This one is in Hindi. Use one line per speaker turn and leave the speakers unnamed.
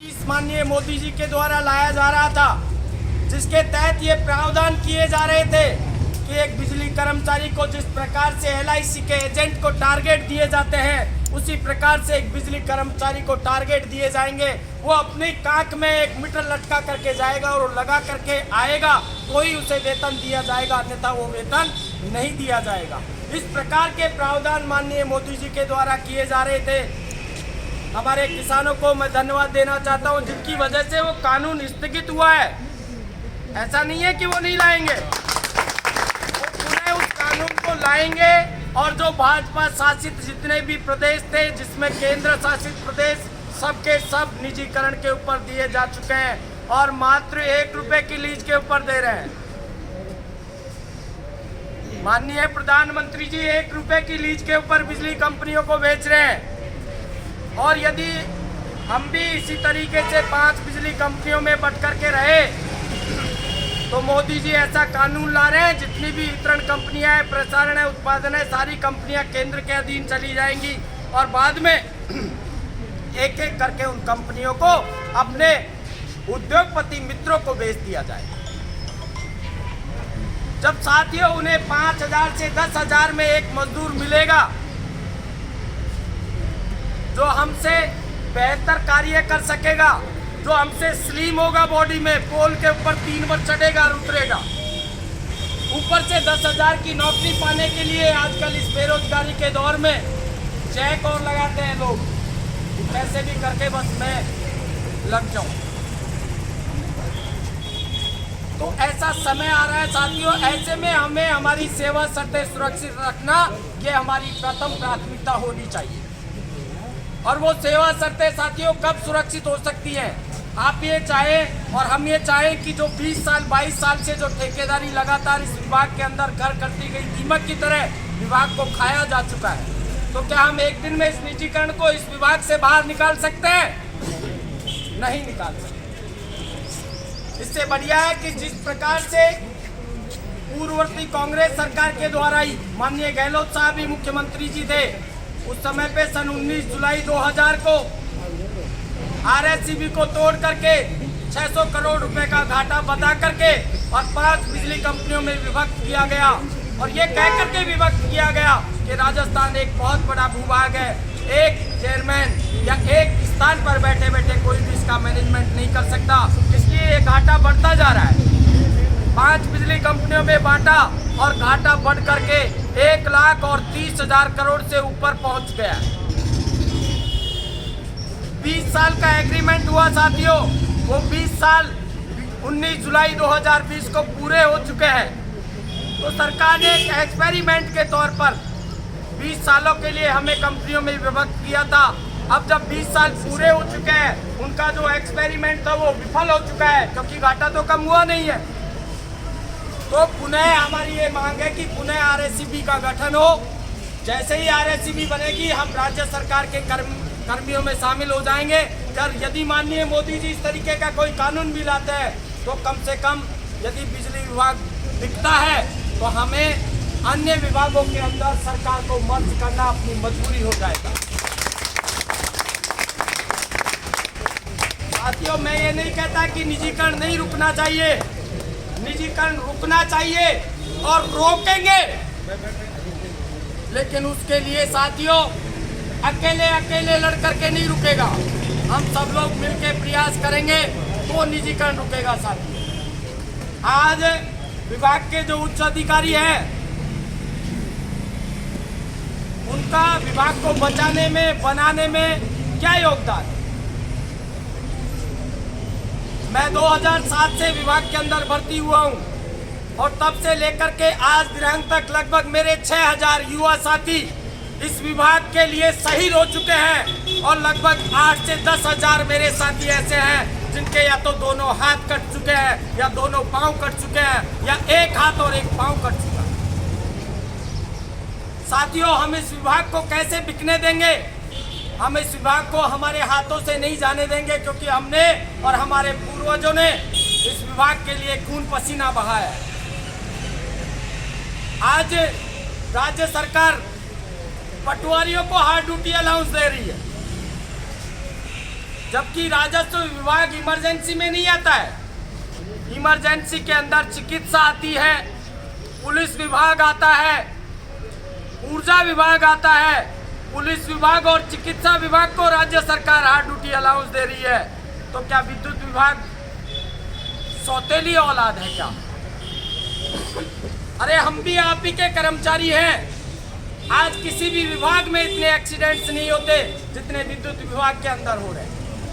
माननीय मोदी जी के द्वारा लाया जा रहा था, जिसके तहत ये प्रावधान किए जा रहे थे कि एक बिजली कर्मचारी को जिस प्रकार से LIC के एजेंट को टारगेट दिए जाते हैं, उसी प्रकार से एक बिजली कर्मचारी को टारगेट दिए जाएंगे। वो अपनी कांख में एक मीटर लटका करके जाएगा और लगा करके आएगा तो ही उसे वेतन दिया जाएगा, अन्यथा वो वेतन नहीं दिया जाएगा। इस प्रकार के प्रावधान माननीय मोदी जी के द्वारा किए जा रहे थे। हमारे किसानों को मैं धन्यवाद देना चाहता हूं, जिनकी वजह से वो कानून स्थगित हुआ है। ऐसा नहीं है कि वो नहीं लाएंगे, वो पुनः उस कानून को लाएंगे। और जो भाजपा शासित जितने भी प्रदेश थे, जिसमें केंद्र शासित प्रदेश सबके सब निजीकरण के ऊपर दिए जा चुके हैं और मात्र 1 रुपए की लीज के ऊपर दे रहे हैं। माननीय प्रधानमंत्री जी 1 रुपए की लीज के ऊपर बिजली कंपनियों को बेच रहे हैं। और यदि हम भी इसी तरीके से 5 बिजली कंपनियों में बट करके रहे तो मोदी जी ऐसा कानून ला रहे हैं, जितनी भी वितरण कंपनियां हैं, प्रसारण है, उत्पादन है, सारी कंपनियां केंद्र के अधीन चली जाएंगी और बाद में एक एक करके उन कंपनियों को अपने उद्योगपति मित्रों को बेच दिया जाएगा। जब साथियों उन्हें 5,000 से 10,000 में एक मजदूर मिलेगा जो हमसे बेहतर कार्य कर सकेगा, जो हमसे स्लिम होगा, बॉडी में पोल के ऊपर 3 बार चढ़ेगा और उतरेगा, ऊपर से 10,000 की नौकरी पाने के लिए आजकल इस बेरोजगारी के दौर में चेक और लगाते हैं लोग, पैसे भी करके बस मैं लग जाऊं। तो ऐसा समय आ रहा है साथियों, ऐसे में हमें हमारी सेवा शर्तें सुरक्षित रखना ये हमारी प्रथम प्राथमिकता होनी चाहिए। और वो सेवा शर्तें साथियों कब सुरक्षित हो सकती हैं? आप ये चाहें और हम ये चाहें कि जो 20 साल 22 साल से जो ठेकेदारी लगातार इस विभाग के अंदर घर करती गई दीमक की तरह विभाग को खाया जा चुका है, तो क्या हम एक दिन में इस निजीकरण को इस विभाग से बाहर निकाल सकते हैं? नहीं निकाल सकते। इससे बढ़िया है कि जिस प्रकार से पूर्ववर्ती कांग्रेस सरकार के द्वारा ही माननीय गहलोत साहब ही मुख्यमंत्री जी थे, उस समय पे सन 19 जुलाई 2000 को RSCB को तोड़ करके 600 करोड़ रुपए का घाटा बता करके और 5 बिजली कंपनियों में विभक्त किया गया। और ये कह करके विभक्त किया गया कि राजस्थान एक बहुत बड़ा भूभाग है, एक चेयरमैन या एक स्थान पर बैठे बैठे कोई भी इसका मैनेजमेंट नहीं कर सकता, इसलिए ये घाटा बढ़ता जा रहा है। 5 बिजली कंपनियों में बांटा और घाटा बढ़ करके 1,30,000 करोड़ से ऊपर पहुंच गया। 20 साल का एग्रीमेंट हुआ साथियों, वो 20 साल 19 जुलाई 2020 को पूरे हो चुके हैं। तो सरकार ने एक एक्सपेरिमेंट के तौर पर 20 सालों के लिए हमें कंपनियों में विभक्त किया था। अब जब 20 साल पूरे हो चुके हैं, उनका जो एक्सपेरिमेंट था वो विफल हो चुका है, क्योंकि घाटा तो कम हुआ नहीं है। तो पुनः हमारी ये मांग है कि पुनः RSCB का गठन हो। जैसे ही RSCB बनेगी, हम राज्य सरकार के कर्मियों में शामिल हो जाएंगे। यदि माननीय मोदी जी इस तरीके का कोई कानून भी लाते हैं तो कम से कम यदि बिजली विभाग दिखता है तो हमें अन्य विभागों के अंदर सरकार को मर्ज करना अपनी मजबूरी हो जाएगा। साथियों, मैं ये नहीं कहता कि निजीकरण नहीं रुकना चाहिए, निजीकरण रुकना चाहिए और रोकेंगे, लेकिन उसके लिए साथियों अकेले लड़ करके नहीं रुकेगा। हम सब लोग मिलकर प्रयास करेंगे तो निजीकरण रुकेगा साथियों। आज विभाग के जो उच्च अधिकारी हैं, उनका विभाग को बचाने में, बनाने में क्या योगदान है? मैं 2007 से विभाग के अंदर भर्ती हुआ हूं और तब से लेकर के आज दिनांक तक लगभग मेरे 6,000 युवा साथी इस विभाग के लिए शहीद हो चुके हैं और लगभग 8 से 10,000 मेरे साथी ऐसे हैं जिनके या तो दोनों हाथ कट चुके हैं, या दोनों पांव कट चुके हैं, या एक हाथ और एक पांव कट चुका है। साथियों, हम इस विभाग को कैसे बिकने देंगे? हम इस विभाग को हमारे हाथों से नहीं जाने देंगे, क्योंकि हमने और हमारे पूर्वजों ने इस विभाग के लिए खून पसीना बहाया है। आज राज्य सरकार पटवारियों को हार्ड ड्यूटी अलाउंस दे रही है। जबकि राजस्व विभाग इमरजेंसी में नहीं आता है। इमरजेंसी के अंदर चिकित्सा आती है, पुलिस विभाग आता है, ऊर्जा विभाग आता है। पुलिस विभाग और चिकित्सा विभाग को राज्य सरकार हार्ड ड्यूटी अलाउंस दे रही है, तो क्या विद्युत विभाग सौतेली औलाद है क्या? अरे हम भी आप ही के कर्मचारी हैं। आज किसी भी विभाग में इतने एक्सीडेंट्स नहीं होते जितने विद्युत विभाग के अंदर हो रहे हैं।